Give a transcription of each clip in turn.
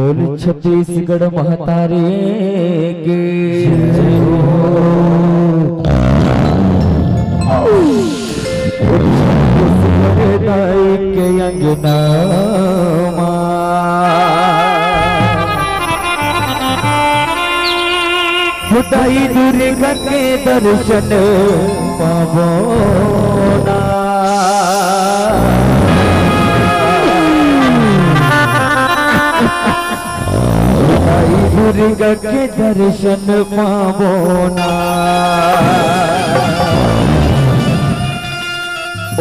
बोल छत्तीसगढ़ महतारे के छत्तीसगढ़ दाई के अंगना खुदाई दुर्गा के दर्शन पावोना दुर्गा के दर्शन पावोना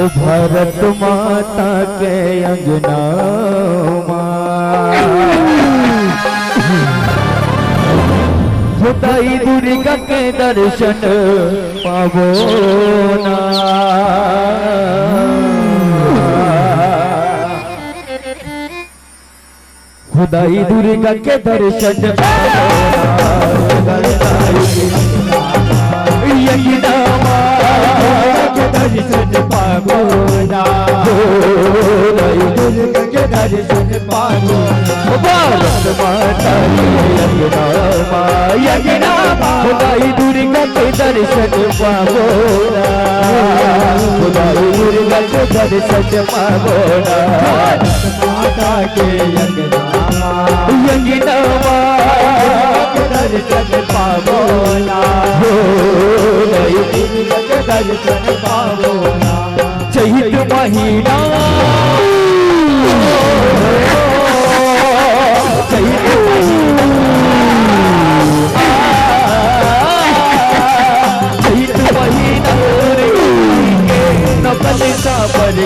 ओ भारत माता के अंगना खुदाई दुर्गा के दर्शन पावोना खुदाई दुर्गा के दर्शन दर्शन पावोना दुर्गा के दर्शन पावोना भारत माता खुदाई दुर्गा के दर्शन पावोना खुदाई दुर्गा के दर्शन पावोना माता के यंगना दर्शन पावोना दर्शन पावोना चैत महीना चैत महीना नकल का पर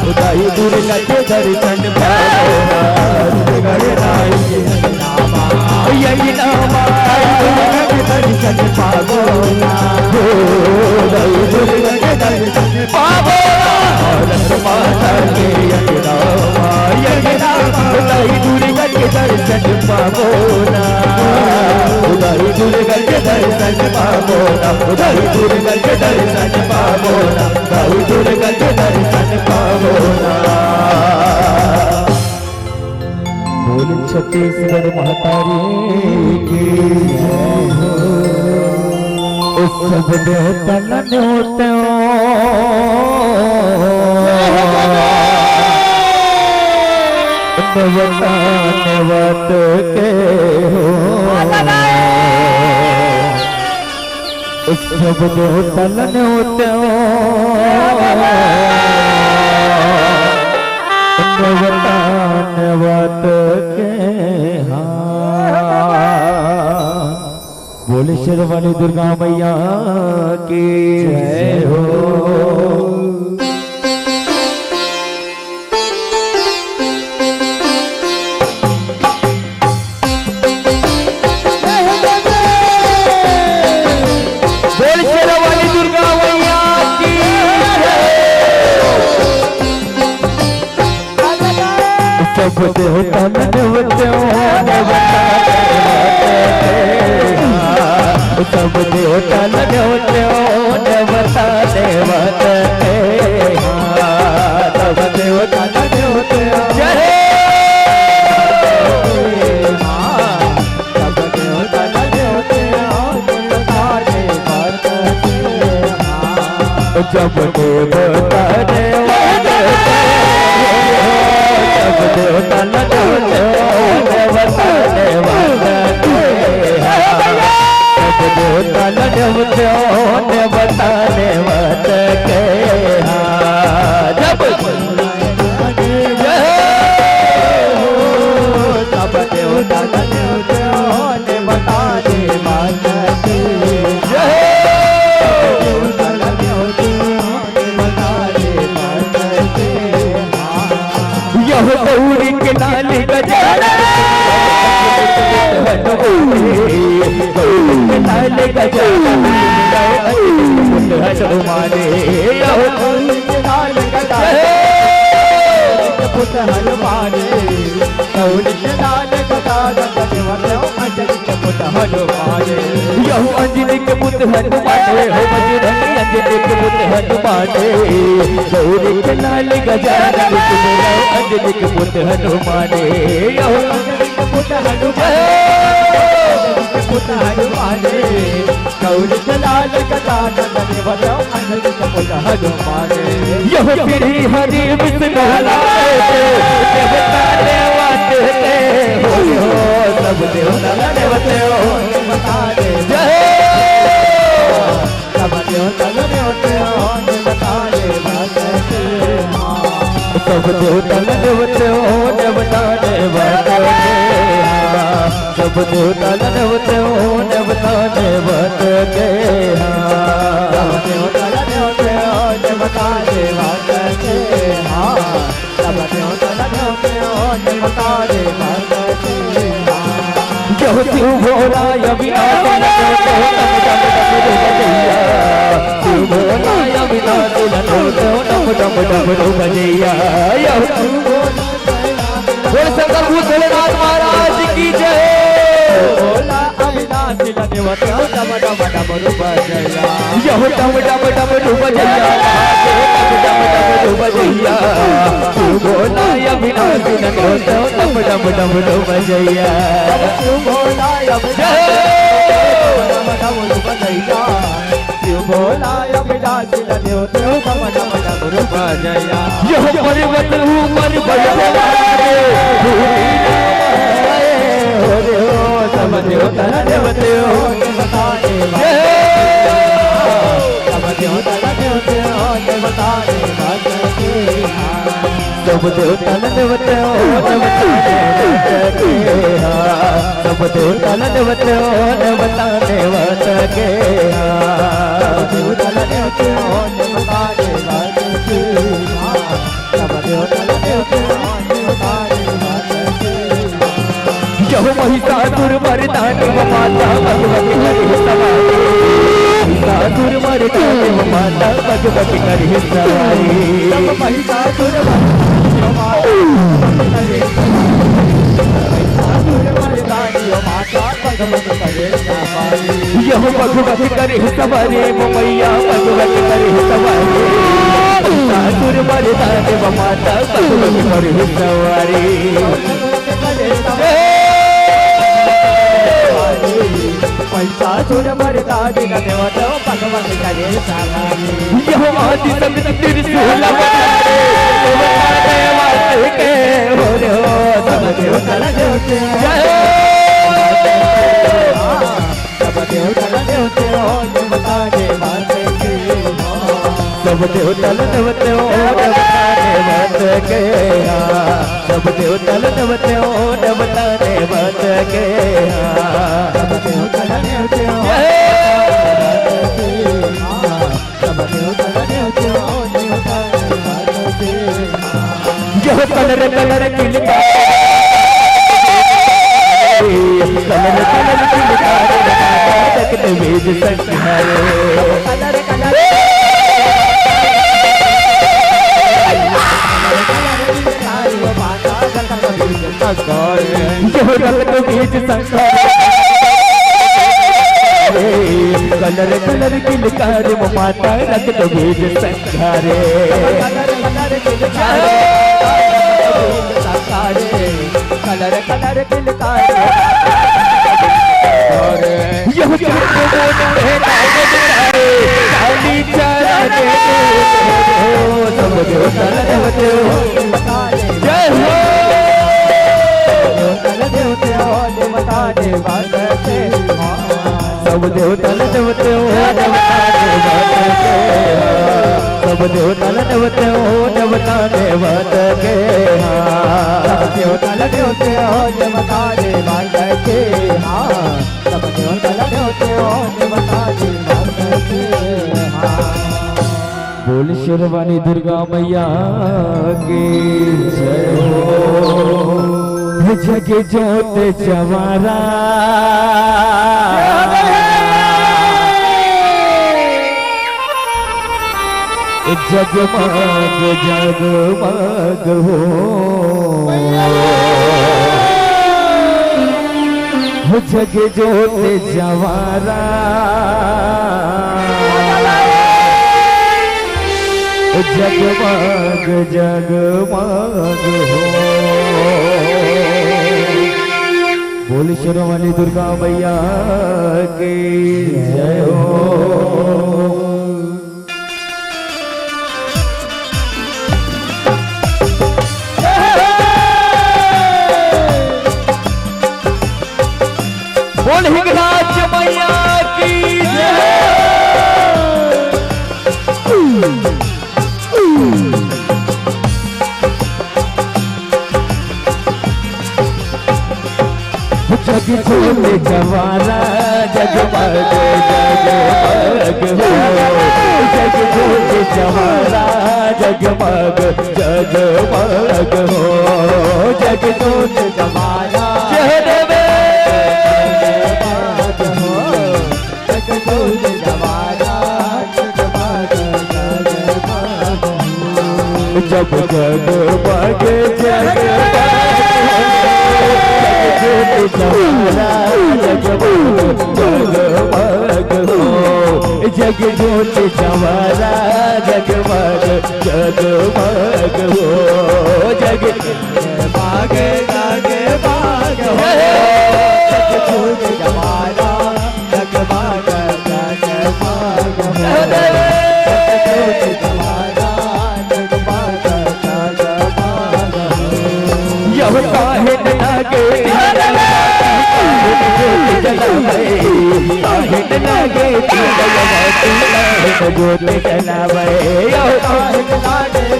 खुदाई दुर्गा के दर्शन दर्शन पावोना खुदाई दुर्गा के दर्शन पावोना माता के खुदाई दुर्गा के दर्शन पावोना खुदाई दुर्गा के दर्शन पावोना खुदाई दुर्गा के दर्शन पावोना खुदाई दुर्गा के दर्शन पावोना बोल छत्तीसगढ़ महतारी की उस सब देवता न होते नवता नवत के उस सब देवता न होते नवता नवत के बोले शेरवाली दुर्गा मैया की जय हो सब देवता नवते सब देवता नवते नवता देवत सब देवता नवते जय सब देवता नवते जब देवता देवता देवता देवता देवत के जब सब देवता देवता देवत के गौरी के लाल गजाना लाल गजाना हनुमाने लाल पुत्र हनुमाने लाल गजाना मोटा हनुमान यह अंजनी के पुत्र हनुमान हो बजरंग अंजनी के पुत्र हनुमान गौरी के लाल गजानन अंजनी के पुत्र हनुमान यह अंजनी के पुत्र हनुमान गौरी के लाल गजानन बताओ अंजनी के पुत्र हनुमान यह पीढ़ी हरि विष्णु देवता देवते हो सब देवता देवते हो बता दे जय सब देवता देवते हो बता दे सब देवता देवते हो बता दे सब देवता देवते हो बता दे सब देवता देवते हो बता दे सब देवता देवते हो बता दे शिव भोला अविनाशी शिव भोला अविनाशी डम डम डम बजैया बोल शंकर भूतनाथ महाराज की जय भोला अविनाशी देवता डम डम डम बजैया यह डम डम डम बजैया डम डम बजैया शिव भोला अविनाशी देवता डम डम डम बजैया शिव भोला शिव भोला अविनाशी देवता डम डम डम बजैया यह पर्वत ऊपर सब देवता देवते हो बता दे सब देवता देवते हो बता दे सब देवता देवते हो सब देवता देवते हो बता दे देवता देवते हो बता दे सब देवता देवते हो बता दे यह महिषासुर मर्दानी माता भगवती करी सवारी महिषासुर मर्दानी माता भगवती करी सवारी महिषासुर यह भगवती करी सवारी मैया भगवती करी सवारी महिषासुर मर्दानी माता भगवती करी सवारी महिषासुर मर्दानी देवता भगवती करी सवारी यह आदि शक्ति त्रिशूल के हो सब देवता देवते सब देवता देवते हो बता दे सब देवता देवते हो सब देवता देवते हो बता दे सब देवता देवते हो सब देवता देवते हो यह कलर कलर किलका कलर कलर किलका जगत वेद संहारे कलर कलर यह रक्त बीज संहारे कलर कलर किलकार माता रक्त बीज संहारे कलर कलर किलकार यह सब देवता देवते हो जय हो देवते हो बता दे सब देवता देवते हो सब देवता देवते हो बता दे सब देवता देवते हो बता दे सब देवता देवते हो बता दे बोल शेरवानी दुर्गा मैया की जय हो जग जोत जवारा जगमग जगमग हो जग जोत जवारा जगमग जगमग हो। बोल शिरोमणि दुर्गा मैया की जय हो। बोल हिंगराज मैया की जय। जग जोत जवारा जगमग जगमग हो। जग जोत जवारा जगमग जगमग हो। जग जोत जवारा जगमग हो। जग जोत जवारा जगमग जगमग हो। जब जगमग जगमग जवारा जगमग जगमग हो। जग जोत जवारा जगमग जगमग हो। जग बाग जगमग हो। जग जोत जवारा जगमग जगमग हो। जग जोत जवारा जगमग जगमग हो। यह काहे लगे जोत जलावे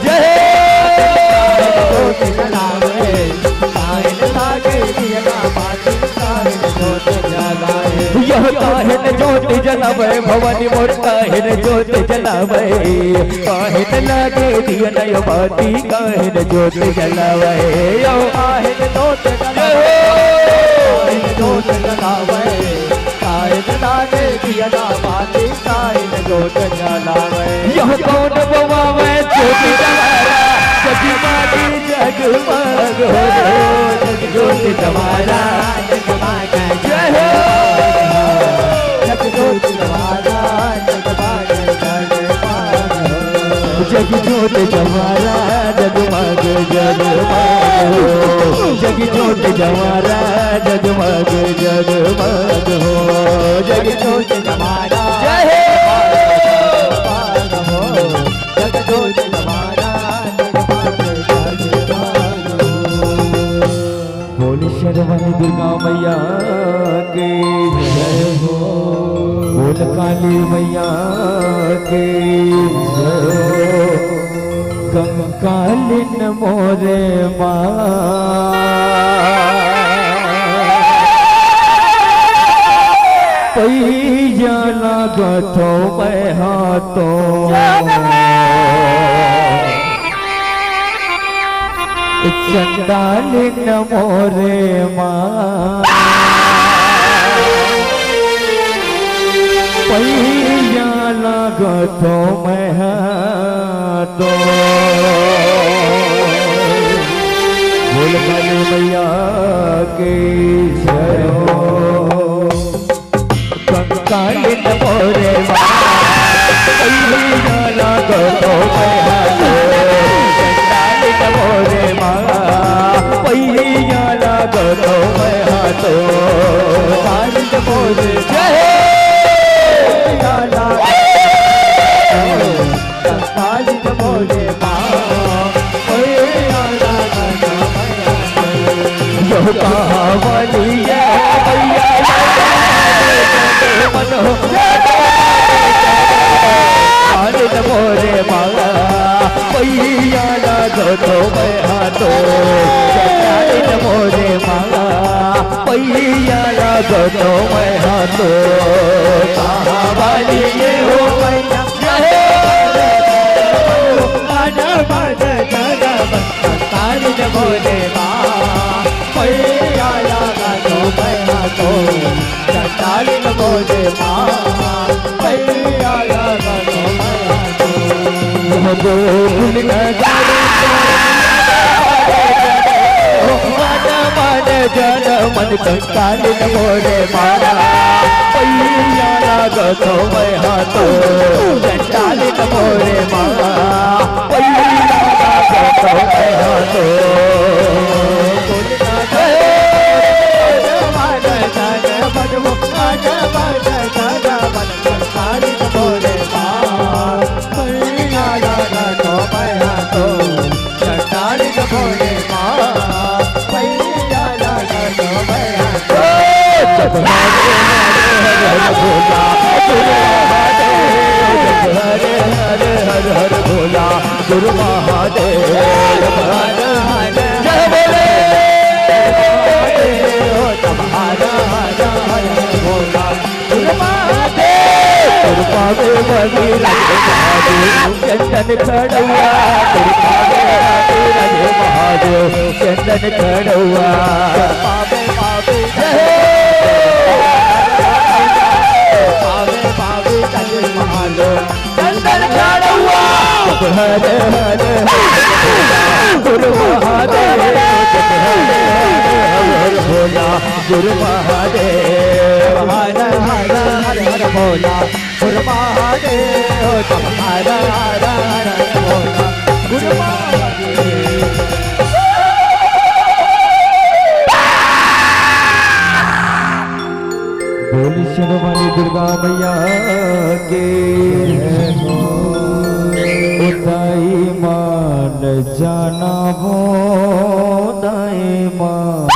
जय यह काहिन जोत जलावे भवानी मोर काहिन जोत जलावे। काहिन लागे दिया नय बाती काहिन जोत जलावे। यो काहिन जोत जलावे जोत जलावे। काहिन लागे दिया ना बाती काहिन जोत जलावे। यह कौन बवावे जोत जलावा जगमग जगमग हो। जग जोत जवारा जगमग जय हो। जग जोत जवारा जगमग जगमग हो। जग जोत जवारा जगमग जगमग हो। जग जोत जवारा जगमग जगमग हो। जग जोत जवारा जय हो। जग जोत जवारा शिरोमणि दुर्गा मैया के जय हो। बोल काली मैया के जय हो। कंकालिन मोरे माँ पैया लागतो मैं हाथों चंडालिन मोरे माँ पैया लागतो मैं तो। बोल काली मैया के जय हो। कंकालिन मोरे माँ पैया लागतो मैं मोरे माँ पैया लागतो मैं हाथो। कालिन मोरे जय कालिन मोरे माँ पैया लागतो मैं हाथो। कहावली मन हो कालिन मोरे माँ पैया लागतो मैं हाथो। कालिन मोरे माँ पैया लागतो मैं हाथो। कहावली हो मैया कालिन मोरे माँ पैया लागतो मैं हाथो। कालिन मोरे माँ पैया लागतो मैं हाथो। गोकुल नगरी ने जन मन कंकाली मोरे माया पैया लागो तो मैं हाथो चंडाली मोरे माया पैया लागो तो मैं हाथो हरे हरे हर हर भोला गुरु महादेव जय बोले तुम्हारा भोला गुरु महादेव कृपा में बनी चंदन खड़ुआ कृपा में महादेव चंदन खड़ुआ चंदन खड़ुआ हरे हरे गुरु महादेव हर भोला गुरु महादेव हर हर हर भोला गुरु महादेव हर हर हर भोला गुरु महादेव बोली शिरोमणि दुर्गा मैया के उदाई मान जाना वो उदाई मान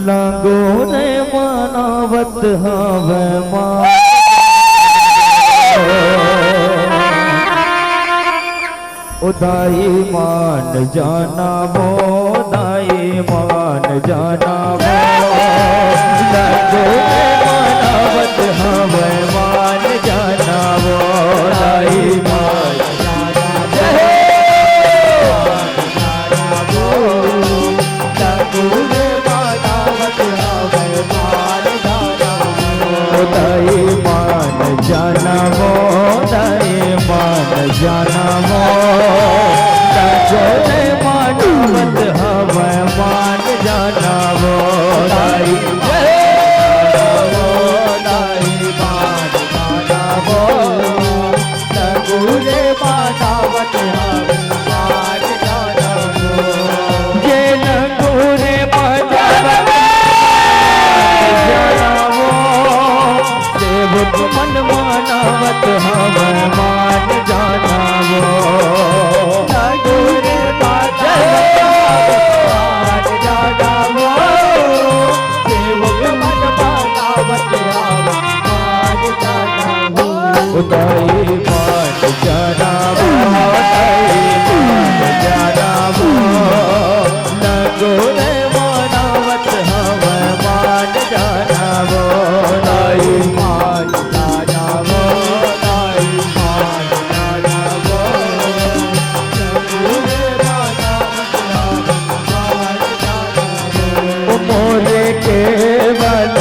लागो रे मानवत हवे मान उदाई मान जाना वो उदाई मान जाना वो लगो मानवत हवे मान जाना वो उदाई मान जाना वो लगो मानवत हवे मान जाना वो उदाई मान जाना वो उदाई मान जाना वो जोने मानवत हवे मान जाना वो दाई मान जाना वो नगुरे मानवत हवे मान जाना वो ये नगुरे मानवत जाना वो सेवक मन मानवत हवे मान जाना वो उदाई मान जाना वो उदाई मान जाना वो नगुरे मानवत हवे मान जाना वो उदाई मान जाना वो उदाई मान जाना वो नगुरे मानवत हवे मान जाना वो मोरे केवल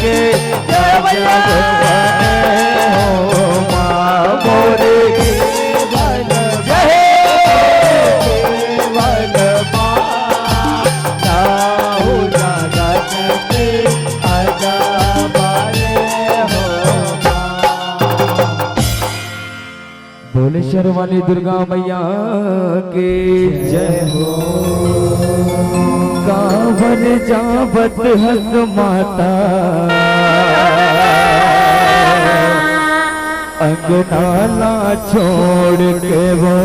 के जब हो माँ मोरे केवल हो जगत के आजा बारे हो बोले शर्वाली दुर्गा मैया के जय हो कावन जावत हस माता अंगनाला छोड़ के वो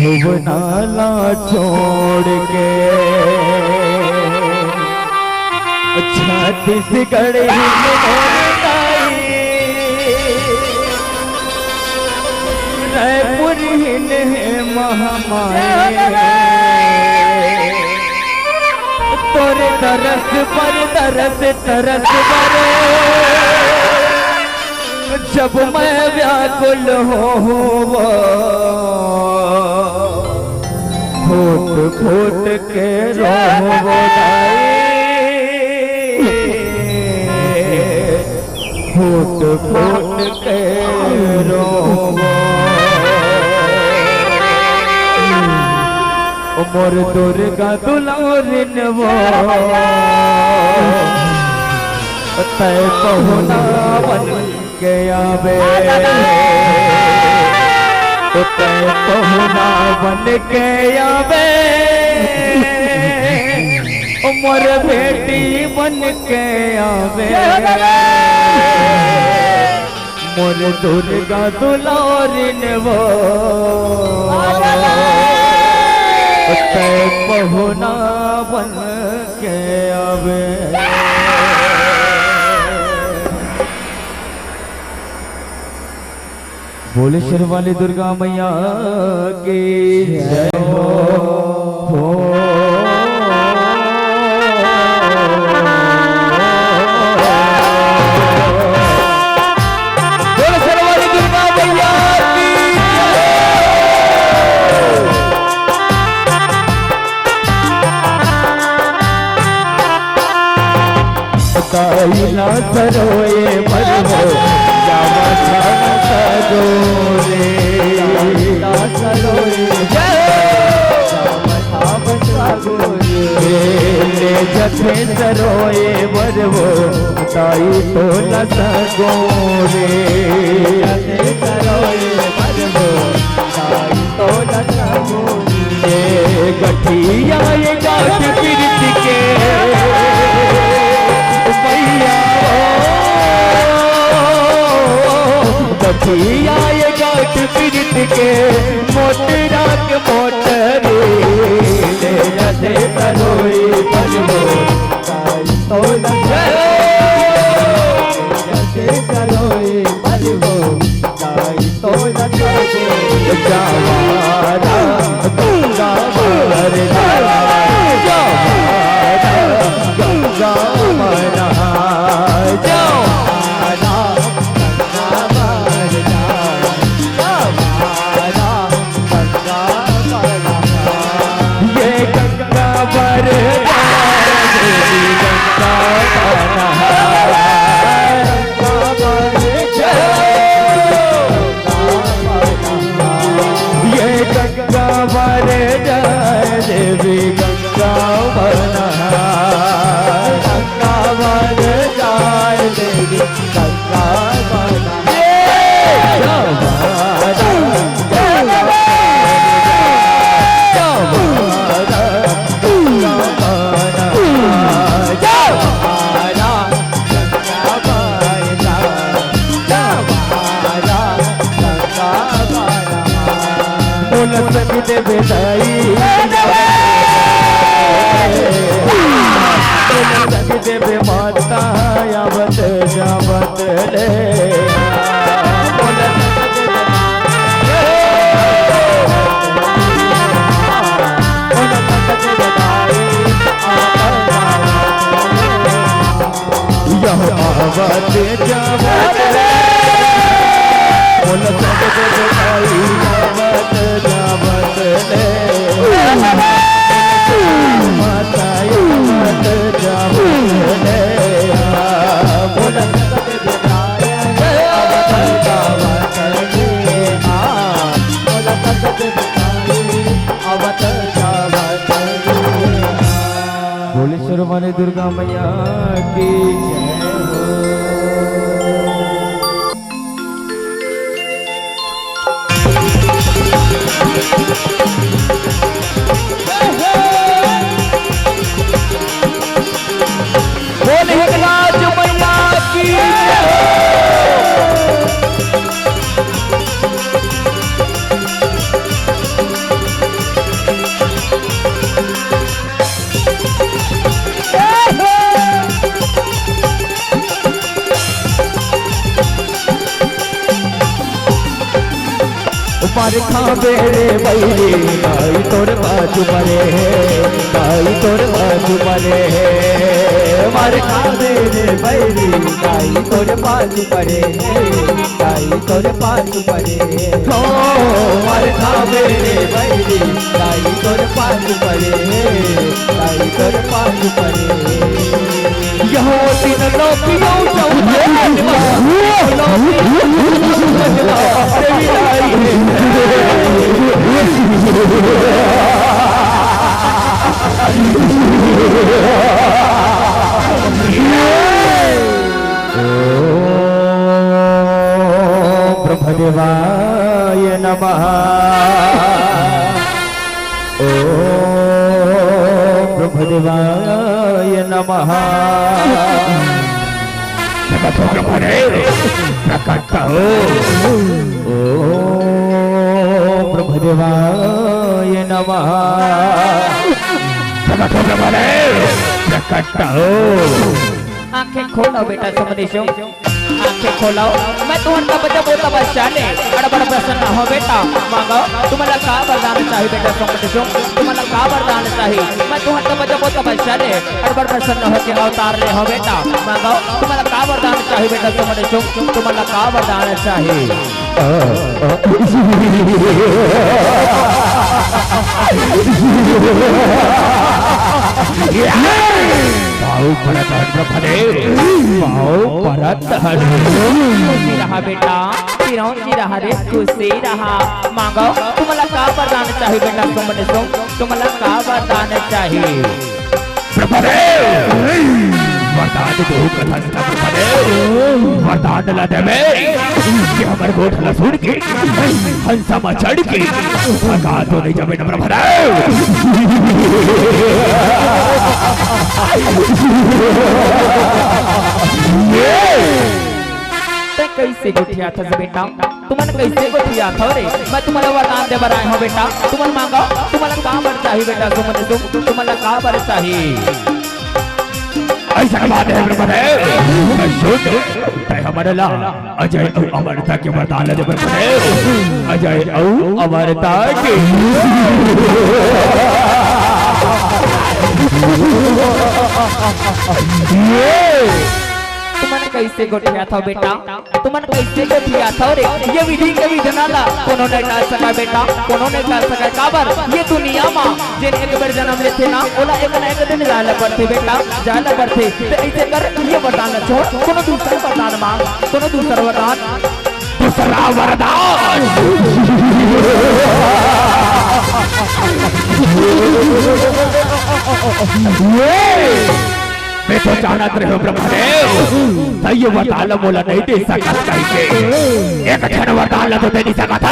भुवनाला छोड़ के छत्तीसगढ़ रायपुर महामाया तोरे तरस पर तरस तरस बरे जब मैं व्याकुल हो फूट फूट के रो फूट फूट के रोवो मोर दुर्गा दुलारिन वो तय पहुना बन के आवे तय पहुना बन के आवे मोर बेटी बन के आवे मोर दुर्गा दुलारिन वो तय पहुना बन के आवे। बोले शेर वाली दुर्गा मैया की जय हो। ताईला सरोए मरवो जावा छाना सजोरे ताईला सरोए जावा छाना सजोरे ले जथे सरोए मरवो ताई तो न सगोरे जथे सरोए मरवो ताई तो न सगोरे गठिया ये गाठ पिरत के गठिया ये गाठ पिरत के मोटरा के मोटरे ले जाते सरोई बनवो तो जाते सरोई बनवो तो जावारा गंगा मार जावारा गंगा मारा देवे माता यावत जावत ले यावत जावत ले यावत जावत ले माता यावत जावत ले बोलेश्वर वाली दुर्गा मैया की जय हो। बोले हिंगलाज मैया की जय हो। मार खावे रे बैरे ताई तोर बाजू मरे ताई तोर बाजू मरे मार खावे रे बैरी दाई तोरे पाछू पड़े दाई तोरे पाछू पड़े हो मार खावे रे बैरी दाई तोरे पाछू पड़े दाई तोरे पाछू पड़े यहो तीन लोकियों चौथे ब्रह्मदेवाय नमः ओम ब्रह्मदेवाय नमः प्रकट हो ओम ब्रह्मदेवाय नमः प्रकट हो आंखें खोलो बेटा समदेशो आंखें खोलो मैं तुम्हारा बच्चा बोलता बच्चा ले बड़ा प्रसन्न हो बेटा मांगो तुम्हारा का वरदान चाहिए बेटा समदेशो तुम्हारा का वरदान चाहिए मैं तुम्हारा बच्चा बोलता बच्चा ले बड़ा प्रसन्न हो के अवतार ले हो बेटा मांगो तुम्हारा का वरदान चाहिए बेटा समदेशो तुम्हारा का वरदान चाहिए रहा बेटा चिरौंजी रहा रे खुशी रहा मांगो तुम्हारा का वरदान चाहिए बेटा समदेशो तुम्हारा का वरदान चाहिए वरदान दो कथा वरदान ला दे में कि हमर गोठ ला सुन के हंसा में चढ़ के भगा तो नहीं जावे न प्रभदेव कैसे गुठिया था बेटा तुम्हारा कैसे गुठिया था रे मैं तुम्हारा वरदान दे बराए हो बेटा तुम्हारा मांगो तुम्हारा का वर चाहिए बेटा तुम्हारा का वर चाहिए ऐसा बात है ब्रह्मदेव मैं सुन तय हमारे ला अजय और अमरता के वरदान दे ब्रह्मदेव अजय और अमरता के तुम्हारा कैसे गोठिया था बेटा तुम्हारा कैसे गोठिया था रे ये विधि के विधनाला कोनो ने डाल सका बेटा कोनो ने डाल सका काबर ये दुनिया मां जिन एक बार जन्म लेते ना ओला एक ना एक दिन जाला पड़ते बेटा जाला पड़ते तो ऐसे कर ये वरदान छोड़ कोनो दूसरा वरदान मांग कोनो दूसरा वरदान मैं तो जानत रहे ब्रह्मदेव सही वरदान मोला नहीं दे सकत कहीं एक क्षण वरदान तो दे नहीं सकत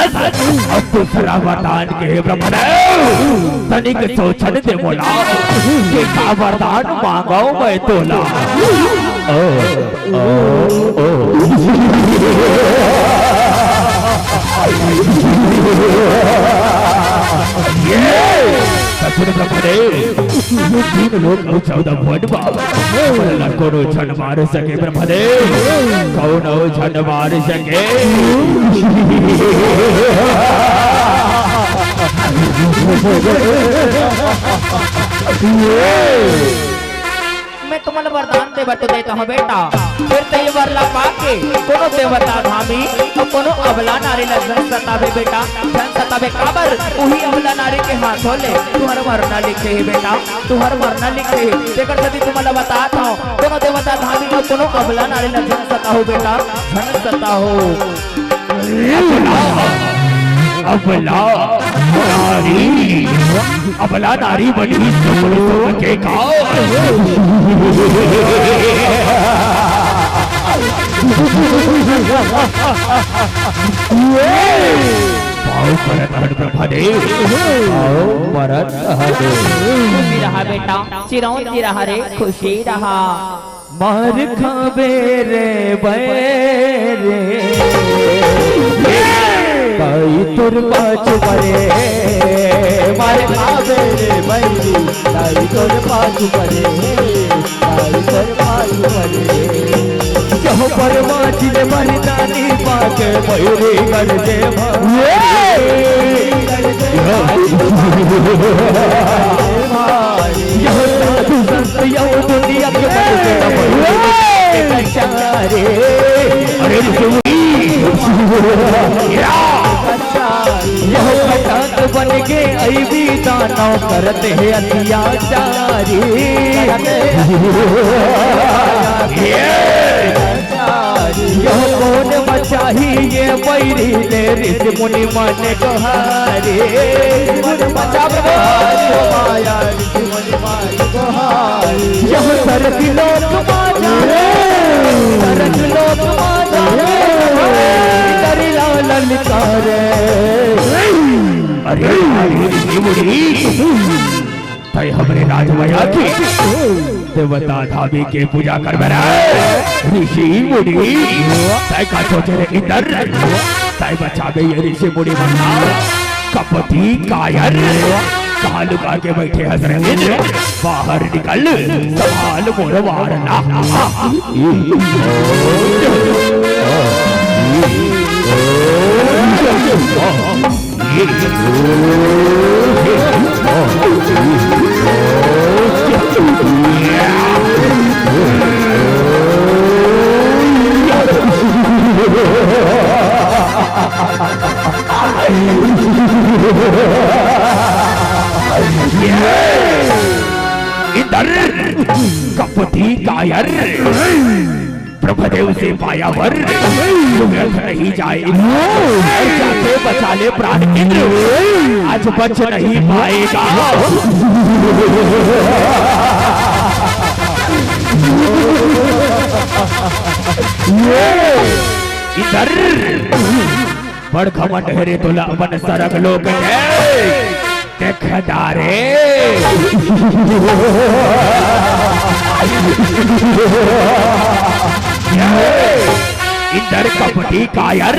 और दूसरा वरदान के ब्रह्मदेव तनिक सोचन दे मोला के का वरदान मांगो मैं तोला ओ ओ ओ ससुर ब्रह्मदेव तीन लोग 14 भुवन बाबा कोनो छन मार सके ब्रह्मदेव कोनो छन मार सके मैं तुम्हारा वरदान दे बट देता हूँ बेटा फिर ते ये वरला पाके कोनो देवता धामी और कोनो अबला नारी लगन सतावे बेटा धन सतावे काबर वही अबला नारी के हाथों ले तुम्हारा मरना लिखे है बेटा तुम्हारा मरना लिखे है देखकर यदि तुम्हारा बताता हूँ कोनो देवता धामी और कोनो अबला नारी लगन सताओ बेटा धन सताओ अबला नारी बनी के खुशी रहा बेटा चिरौंजी रहा रे खुशी रहा मार खावे रे बैरे ताई तुर पाछ परे मार खावे रे बैरी ताई तुर पाछ परे ताई तुर पाछ परे जहो परमाची ने मरदानी पाके बैरी कर दे यह साधु संत यह दुनिया के रे अरे यह पतंग बन के अभी दानव करते हैं अत्याचारी यह कौन बचाही ये बैरी ले ऋषि मुनि मन गोहारे यह सरक लोक माजा सरक लोक माजा ललिता रे अरे ऋषि मुनि तय हमरे राजमया की देवता धामी के पूजा कर बना ऋषि मुनि तय का सोचे रे इधर तय बचावे ये ऋषि मुनि बनना कपटी कायर कहाँ लुका के बैठे हंस रहे हैं बाहर निकल सवाल मोर वारना इधर कपटी कायर प्रभुदेव से पाया वर व्यर्थ नहीं जाएगा जाके बचा ले प्राण इंद्र आज बच नहीं पाएगा इधर बड़ घमंड है रे तोला अपन सरग लोक देखदारे इधर कपटी कायर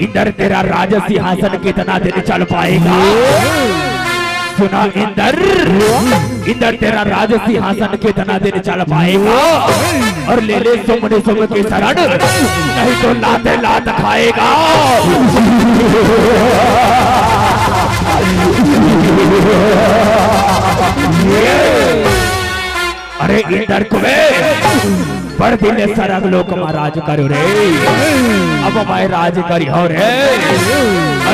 इधर तेरा राज सिंहासन कितना दिन चल पाएगा सुना इधर तेरा राज सिंहासन कितना दिन चल पाएगा और ले ले सुमने सुम के शरण नहीं तो लाते लात खाएगा अरे इधर कुबेर पर दिन सरग लोक महाराज करो रे अब मैं राज करी हो रे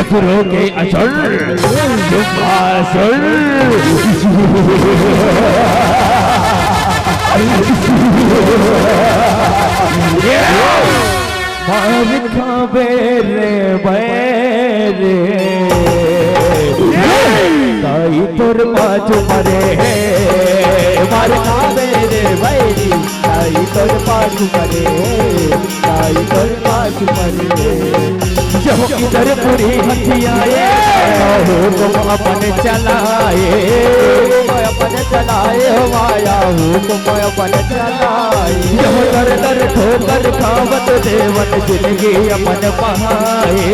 असुरों के असुर असुर मार खावे रे बैरे ताई तोर बाजू मरे मार खावे रे बैरी ताई तोर बाजू मरे ताई तोर बाजू मरे जब इधर पूरी हथियाए तुम अपन चलाए अपन चलाए हो माया तुम अपन चलाए जब दर दर ठोकर खावत देवन जिंदगी अपन पहाए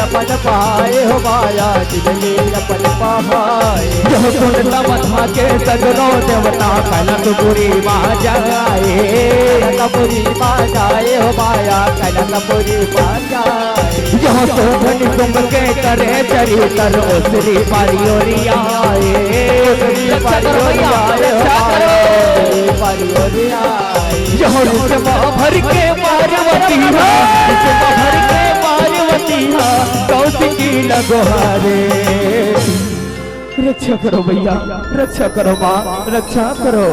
अपन पाए हो माया जिंदगी अपन पहाए जब सुनता मथा के सगरों देवता कलक पूरी माँ जाए कपूरी माँ जाए हो माया कलक पूरी माँ जाए यहाँ शोभन तुम के करे चरितर श्री पारियोरियाए यहाँ भर के पार्वती भर के पार्वती कौशिकी लगोहारे रक्षा करो भैया रक्षा करो माँ रक्षा करो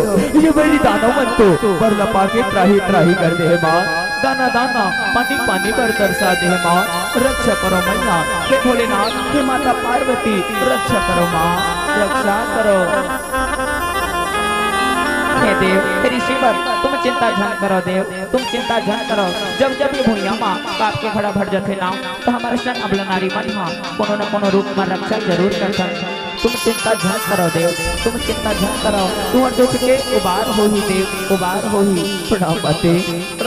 ये मेरी दानव मन तो पर लपा के त्राही त्राही कर दे माँ दाना दाना पानी पानी कर दर्शा दे माँ रक्षा करो मैया हे भोलेनाथ हे माता पार्वती रक्षा करो माँ रक्षा करो हे देव तेरी शिवर तुम चिंता झन करो देव तुम चिंता झन करो जब जब ये भूया माँ बाप के खड़ा भर जाते ना तो हमारे सन अबला नारी मन माँ कोनो न कोनो रूप में रक्षा जरूर करता तुम चिंता झन करो देव तुम चिंता झन करो तुम दुख के उबार हो ही देव उबार हो ही प्रणामते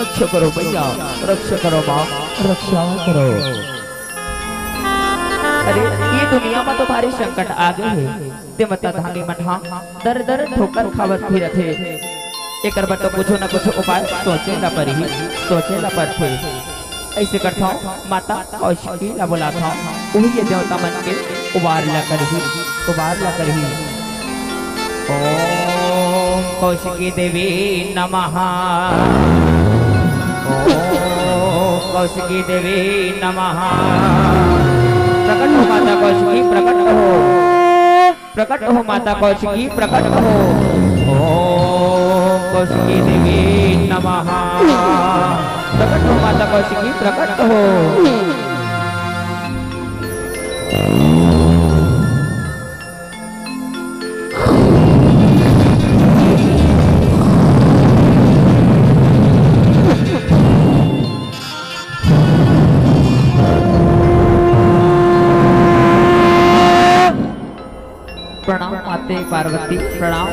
रक्षा करो भैया रक्षा करो माँ रक्षा करो अरे ये दुनिया में तो भारी संकट आ गए है देवता धामी मन हाँ दर दर ठोकर खावत भी रथे एक बट कुछ न कुछ उपाय सोचे न पर ही सोचे न पर थे ऐसे करता हूँ माता कौशिकी ला बुलाता हूँ वही ये देवता मन के उबार ला कर ही ओम कौशिकी देवी नमः। कौशिकी देवी नमः। प्रकट हो माता कौशिकी, प्रकट हो, प्रकट हो माता कौशिकी, प्रकट हो। ओम कौशिकी देवी नमः। प्रकट हो माता कौशिकी, प्रकट हो। प्रणाम माते पार्वती, प्रणाम।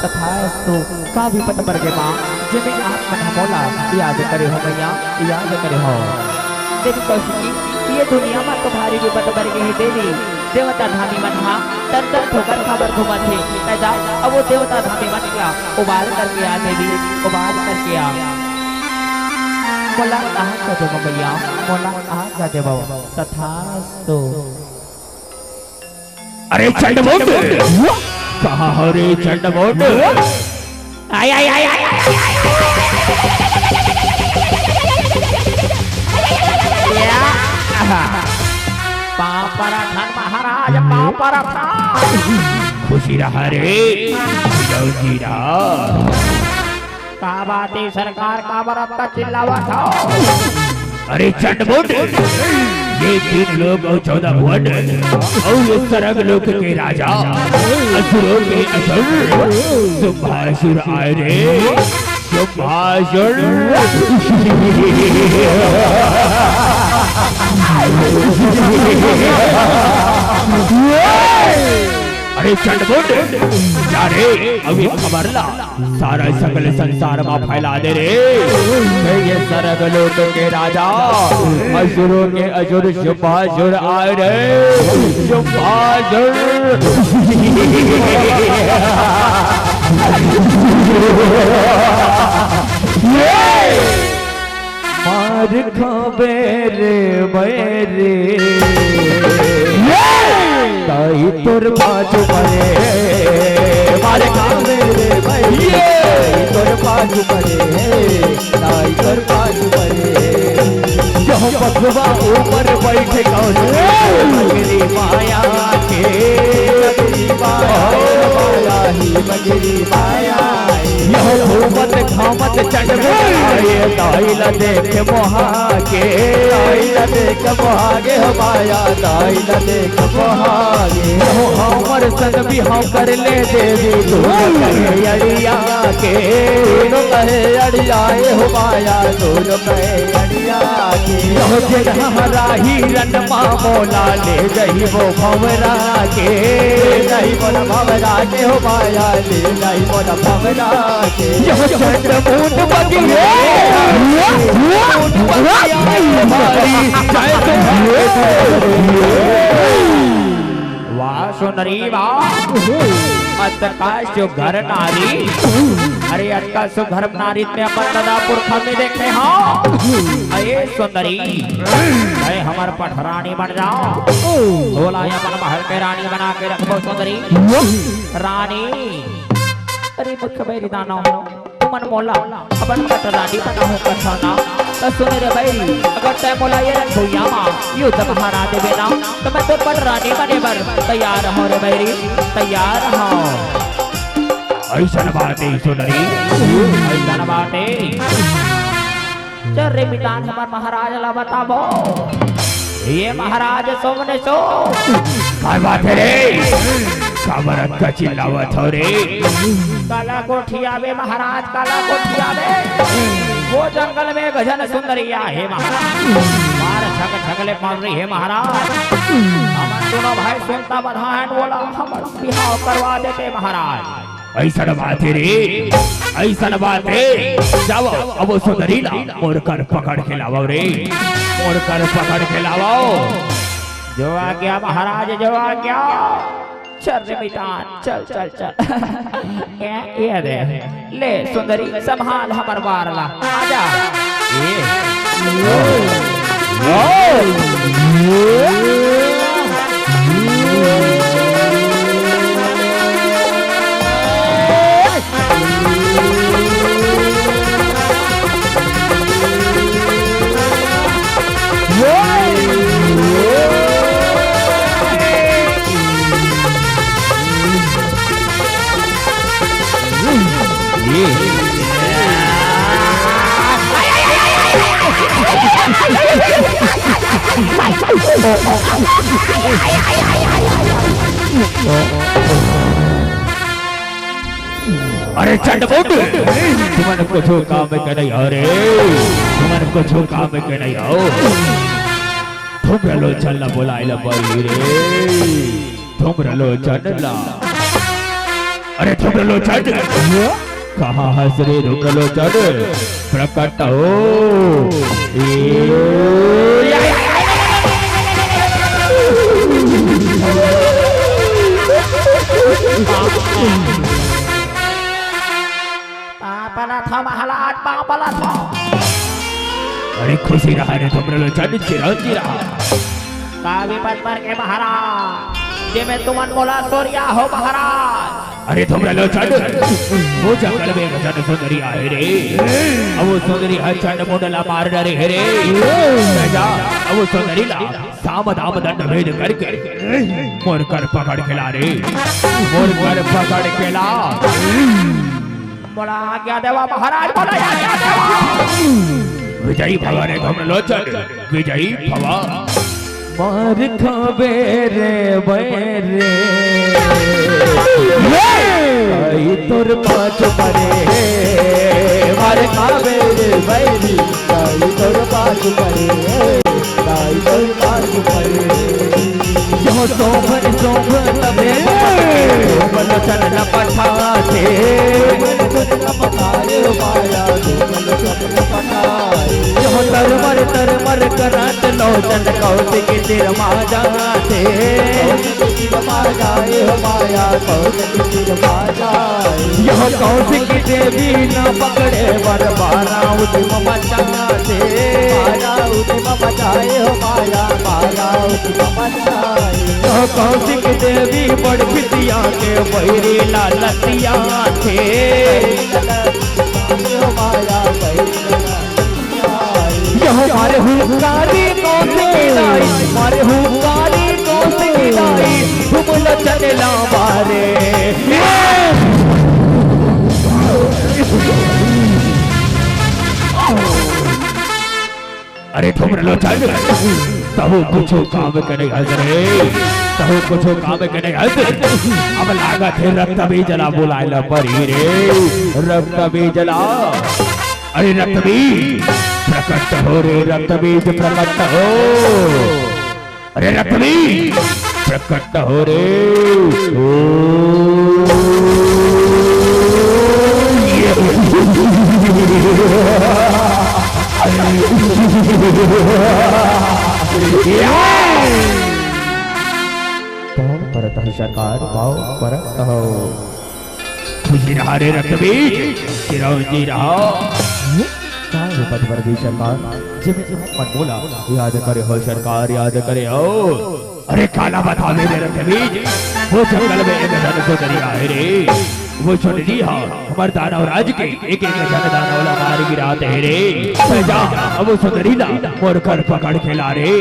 तथास्तु का विपत पर के मां जिन्हें आप मना मोला याद करे हो मैया, याद करे हो। देवी कौशिकी, ये दुनिया में तुम्हारी विपत पर के देवी देवता धामी मन हा तर तर ठोकर खबर घुमा थे। मैं जाओ अब वो देवता धामी मन क्या उबाल करके आ देवी, उबाल करके आ। मोला कहाँ का देव मैया, मोला कहाँ का देव। तथास्तु। अरे चंडमुंड कहाँ हो रे चंडमुंड? आई आई आई आई पापरा धन महाराज, पापरा खुशी रहा रे जीरा। का बात है सरकार, का बरफ का चिल्लावा था। अरे चंडमुंड, ये 3 लोग और 14 भुवन और ये सरग लोक के राजा असुरों के असुर शुभासुर आए रे, शुभासुर। अरे चंडमुंड जा रे, अभी खबर ला, सारा सकल संसार में फैला दे रे। ये सरग लोक के राजा असुरों के असुर शुभासुर आए रे, शुभासुर। मार खाबे रे मेरे ताई तोर बाजू मरे, मार खाबे रे मेरे तोर बाजू मरे, ताई तोर बाजू मरे। यह बखवा ऊपर बैठे कौन मगरी माया के, मगरी माया ही मगरी माया। यह घूमत घामत चंडमुंड ताइल देख मोहा के, ताइल देख मोहागे माया, ताइल देख मोहागे। हमर संग भी हम कर ले देवी, तू कहे अड़िया के, तू कहे अड़िया हो माया, तू कहे अड़िया के। यह जगह राही रन मोला ले जही वो भंवरा के, नहीं बोला भंवरा के हो माया, ले नहीं बोला भंवरा के। यह चंडमुंड बगी वाह सुंदरी वाह, अतका सुघर नारी। अरे अतका सुघर नारी में अपन दादापुर में देखे हाँ। अरे सुंदरी अरे हमार पठरानी बन जाओ, बोला अपन महल के रानी बना के रखो सुंदरी रानी। अरे मुख्य बैरी दाना मन मोला अपन पठरानी बना हो कठना। तो सुन रे बैरी, अगर तय मोला ये रन भैया माँ युद्ध महारा देवे ना, तो मैं तो पठरानी बने बर तैयार हो रे बैरी, तैयार हो। ऐसा बातें सुनरी, ऐसा बातें। चल रे मितान हमार महाराज ला बताबो, ये महाराज सोमने सो काय बात है रे, काबरत का चिल्लावत हो रे। काला कोठिया में महाराज, काला कोठिया में वो जंगल में गजन सुंदरिया है महाराज, मार छक छकले मार रही है महाराज। हम दोनों भाई सुनता बधा है, बोला हम बिहाव करवा देते महाराज। ऐसा बात है रे, ऐसा बात है। जाओ अब सुंदरी ला मोड़ कर पकड़ के लाओ रे, मोड़ कर पकड़ के लाओ। जो आ गया महाराज, जो आ गया। चल रे मितान, चल चल चल। ये दे ले सुंदरी, संभाल हमर वारला, आजा। अरे चंडमुंड तुमने कुछ काम के नहीं अरे तुमने कुछ काम के नहीं आओ तुम रलो चलना बोलाइला बई रे तुम रलो चलना अरे तुम रलो चल कहाँ हंस रे तुम रलो चल प्रकट हो अरे खुशी रहा रे तुम रलो चल चिरंजी रहा कावी पद्मर के महाराज जे में तुमन मोला सोरिया हो महाराज अरे तुम रलो चल वो जंगल में गजन सुंदरी आए रे अब वो सुंदरी हर मोडला मार डरे है रे जा अब वो सुंदरी ला साम दाम दंड भेद करके मोर कर पकड़ के ला रे मोर कर पकड़ के ला मोला आज्ञा देवा महाराज मोला आज्ञा देवा विजयी भवा रे तुम रलो चल विजयी भवा मार खाबे रे बैरे आई तोर पाँच परे मार खाबे रे बैरी आई तोर पाँच परे आई तोर पाँच परे यो सोभन तबे सोभन चलना पठाते चलना पठाए माया सोभन चलना पठाए यो तरमर करात लोचन कौशिक सिर मा जाते मा जाए माया कौशिक सिर मा जाए यह कौशिक देवी न पकड़े बर बारा उदिम मचाते माया उदिम मचाए माया माया उदिम मचाए यह कौशिक देवी बड़ पितिया के बैरी लालतिया थे माया मारे हुकारी कौन से गिलाई मारे हुकारी कौन से गिलाई तुम न चला मारे अरे तुम रलो चल तहु कुछ काम करे हजरे तहु कुछ काम करे हजरे अब लागत है रक्त भी जला बुलाइला परी रे रक्त भी जला अरे रक्त भी प्रकट हो रे रक्त बीज प्रकट हो अरे रक्त बीज प्रकट हो रे परत सरकार पाओ परत हो खुशी रहा रे रक्त बीज चिरंजी रहा पदवर भी सरकार जिमे मन बोला याद करे हो सरकार याद करे हो अरे काला बता दे मेरे बीज वो जंगल में एक धन को दरिया है रे वो छोटी हा हमारे दानव राज के एक जन दानव मार गिराते है रे जा अब वो सुंदरी ला मोर कर पकड़ के ला रे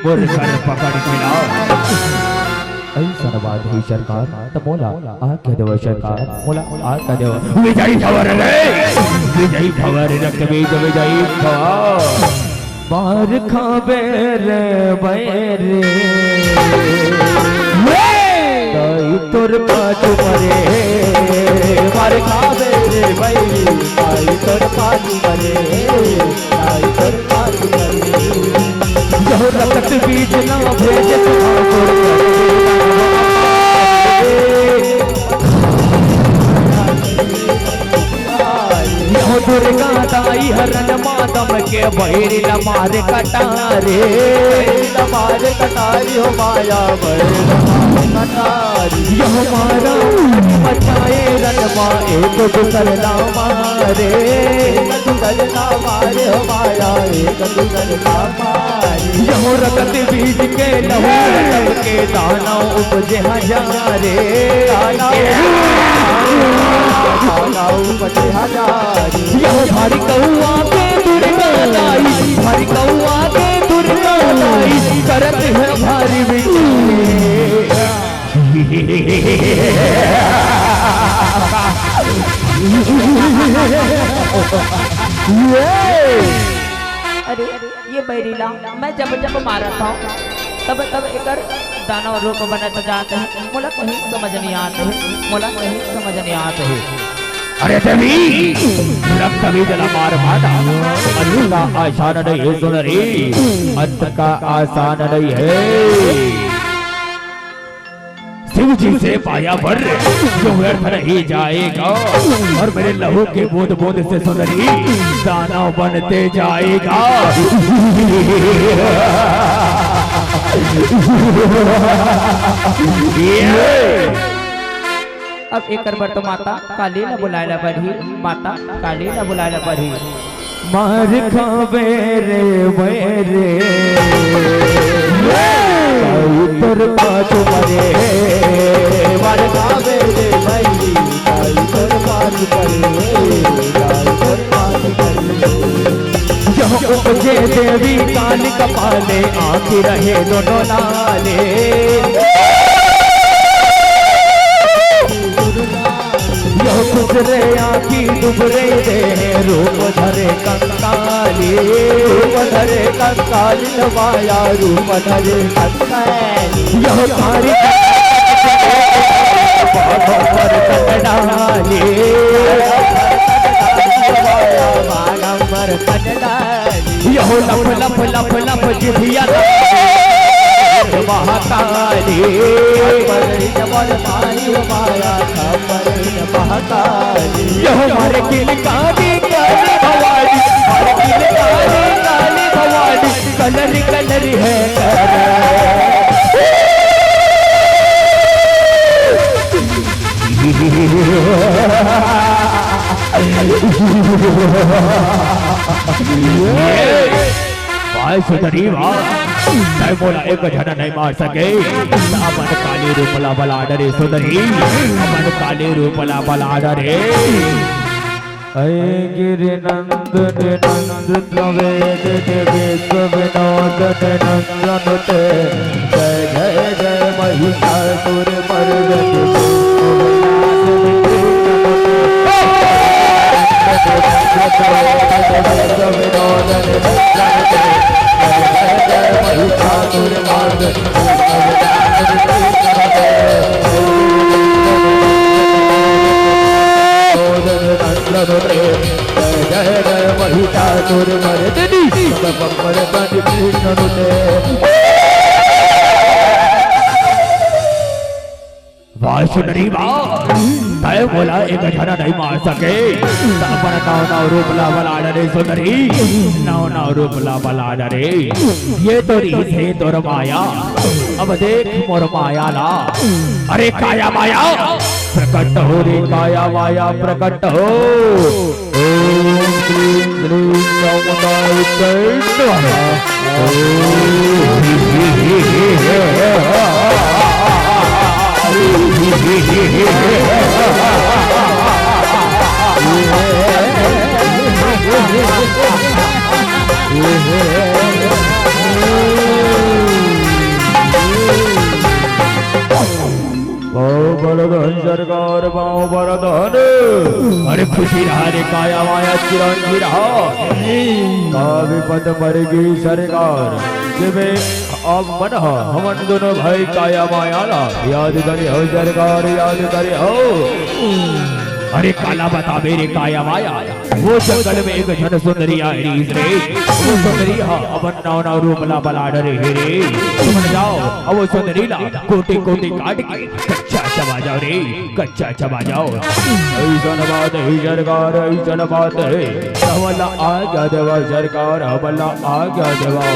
मोर कर पकड़ के ला ऐसा बात ही सरकार तो बोला आके देव सरकार बोला आके देव विजयी भवर रे विजयी भवर रक्त बीज विजयी भवर बार खाबे रे बैरे दाई तोर पाँच मरे बार खाबे रे बैरी दाई तोर पाँच मरे दाई तोर पाँच मरे जो रक्त बीज ना भेजे दुर्गा दाई हरण मातम के बैरी मार कटारे मार कटारी हो माया बैर कटारी यह मारा बचाए रनमा एक दूसर ना मारे दूसर ना मारे हो माया एक दूसर ना मारे यह रक्त बीज के लहू रक्त के दाना उपजे हजारे दाना उपजे हजारे यह भारी कौआ के दुर्गा दाई भारी कौआ के दुर्गा दाई करत है भारी अरे ये बैरीला मैं जब जब मारा था तब तब एकर दानव रूप बनत जाते हैं। मोला कहीं समझ नहीं आते है, मोला कहीं समझ नहीं आते है। अरे देवी रक्त भी जला मार माता अंत का आसान नहीं है सुंदरी, अंत का आसान नहीं है। शिव जी से पाया वर जो व्यर्थ नहीं जाएगा और मेरे लहू के बूंद बूंद से सुंदरी दानव बनते जाएगा। अब एक तो माता काली न बुलायला बढ़ी, माता काली न बुलायला बढ़ी। मार खावे रे मेरे उतर पाछो मरे, मार खावे रे भाई उतर पाछो करे, उतर पाछो करे। जो उपजे देवी काल कपाले आँखी रहे दोनों लाले, यो गुजरे आँखी डुबरे दे रूप धरे कंकाली, रूप धरे कंकाली नवाया रूप धरे कंकाली। यो तारी बागंबर कटडाली, बागंबर कटडाली। यो लफ लफ लफ लफ जिभिया महाकाली, महाकाली। यह हमारे किलकारी काली भवानी, हमारे किलकारी काली भवानी, कलर कलर है भाई सुधरी वाह बोला एक झन नहीं मार सके। अमन काली रूपला बला डरे सुंदरी, अमन काली रूपला बला डरे। गिरि नंदन नंद वेद विश्व विनोदन नंदनुते, जय जय जय महिषासुर मर्दन विनोदन जय जय महिषासुर मर्दिनी वाह सुंदरी वाह तय बोला एक झना नहीं मार सके। अपन नौ नौ रूप लावला डरे सुंदरी, नौ नौ रूप लावला डरे। ये तो रीत है तोर माया, अब देख मोर माया ला। अरे काया माया प्रकट हो रे, काया माया प्रकट हो। ओम श्रीं श्रीं नमः कृष्ण बलधन सरकार पाओ बलधन। अरे खुशी रहा रे काया माया चिरंजी रहा, काव्य पद मरगी सरकार जिवे अब मन हमन दोनों भाई काया माया ला याद करे हो सरकार, याद करे हो। अरे काला बता मेरे काया माया, वो जंगल में एक झन सुंदरी आई रे, वो सुंदरी हा अपन नौ नौ रूप ला बला डरे रे। तुम जाओ अब वो सुंदरी ला कोटी कोटी काट के कच्चा चबा जाओ रे, कच्चा चबा जाओ। ऐसा बात है सरकार, ऐसा बात है। हमला आज्ञा देवा सरकार, हमला आज्ञा देवा।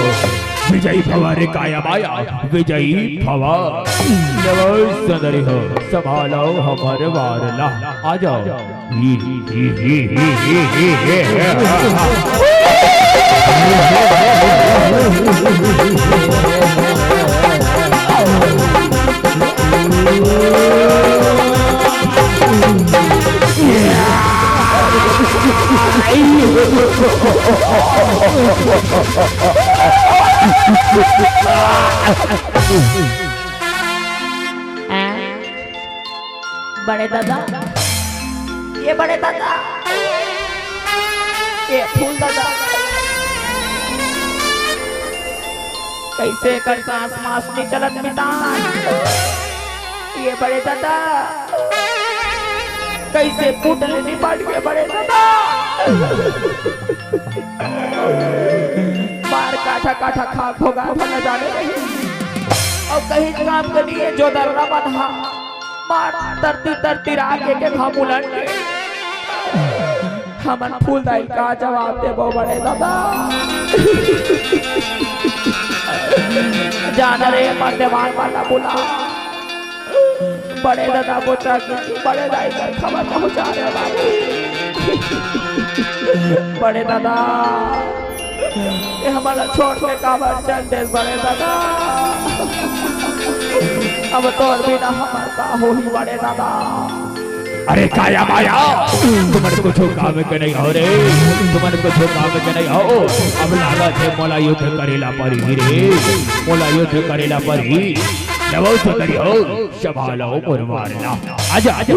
विजयी भवा रे काया माया, विजयी भवा। जब सुंदरी हो संभालो हमारे वारला, आ जाओ। बड़े दादा, ये बड़े दादा, ये फूल दादा, कैसे कर सांस मास नहीं चलत पिता ये बड़े दादा कैसे पुटले नहीं बढ़ गए बड़े दादा मार काठा काठा खाक होगा भला जाने नहीं और कहीं काम के लिए जो दर्रा बंधा मार तरती तरती रागे के घामुलन हमन फूल दाई का जवाब दे वो बड़े दादा जान रे मर्दवान वाला बुला बड़े दादा बोचा की बड़े दाई का खबर पहुंचा रहे बाबू बड़े दादा ये हमारा छोड़ के काबर चल दे बड़े दादा अब तो और भी ना हमारा हो ही बड़े दादा अरे काया माया तुम्हारे कुछ काम के नहीं हो रे तुम्हारे कुछ काम के नहीं हो अब लागत है मोला युद्ध करेला पर ही रे मोला युद्ध करेला पर ही जब तो करियो संभालो और मारना आजा आजा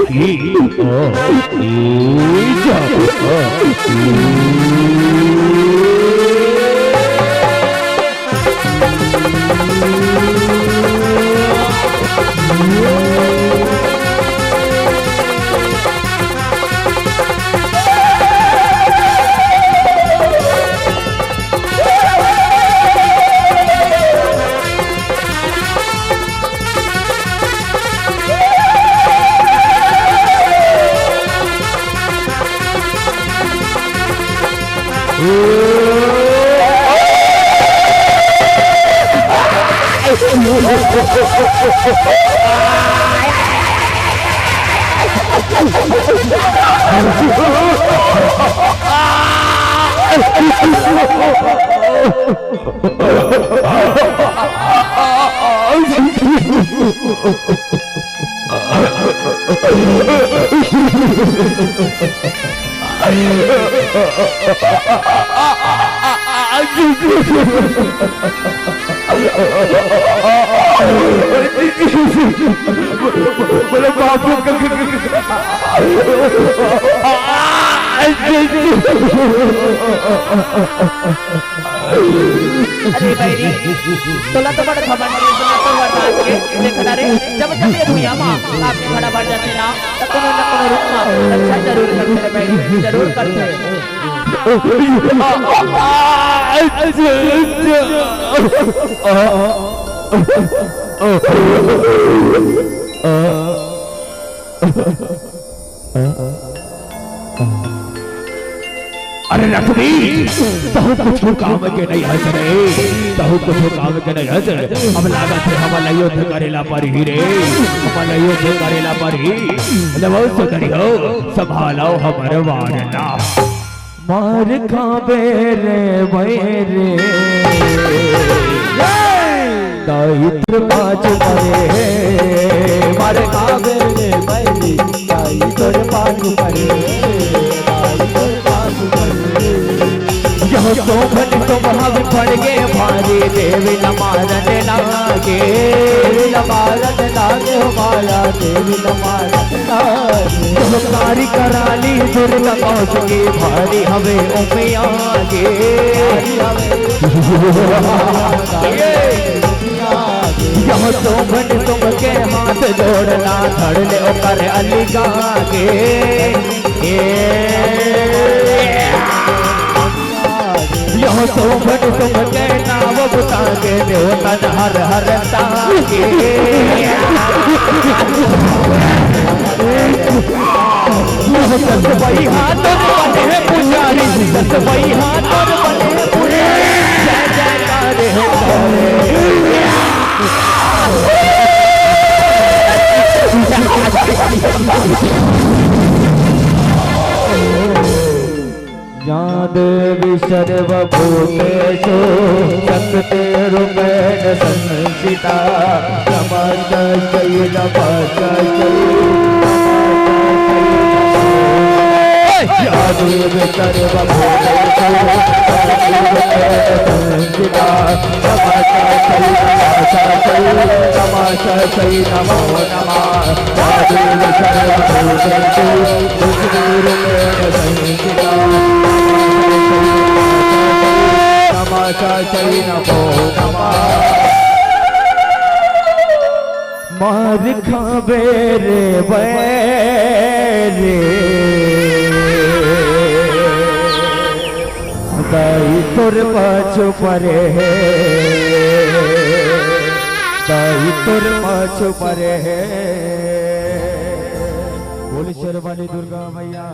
अरे भाई तोला तो बड़ा खबर नहीं सुना तो वरदान के देखना रे जब जब ये भैया मां आपके खड़ा बढ़ जाते ना तो कोनो न कोनो रूप में अच्छा जरूर करते रे भाई जरूर करते अरे रखबी बहुत कुछ काम के नहीं हंस रे बहुत कुछ काम के नहीं हंस अब लागत है हमारा युद्ध करेला पर ही रे हमारा युद्ध करेला पर ही जब तो करियो संभालो हमर वारना मार खाबे रे रे दायित्व पाँच करे मार खाबे रे भाई दायित्व पाँच करे तो भट तो भाव पड़ गे भारी देवी न मारन लागे मारन लागे हमारा देवी न मारन लागे कारी कराली दुर्गा पहुँच के भारी हमें उमे आगे यह तो भट तुम के हाथ जोड़ना धड़ ले कर अली गागे यह तो भट तुम के नाम बुता के देवतन हर हर ताके सस वही हाथ बने पुजारी सस वही हाथ बने पुजारी जय जयकार याद सर्वभूतेषु शक्तिरूपेण संस्थिता नमस्ते नमस्ते याद सर्वभूतेषु संस्थिता नमस्ते नमो नमः याद सर्वभूतेषु शक्तिरूपेण संस्थिता नमः नमो नमः मार खावे रे बैरे दाई तोर पाछो परे है दाई तोर पाछो परे है बोल शेरवाली दुर्गा मैया।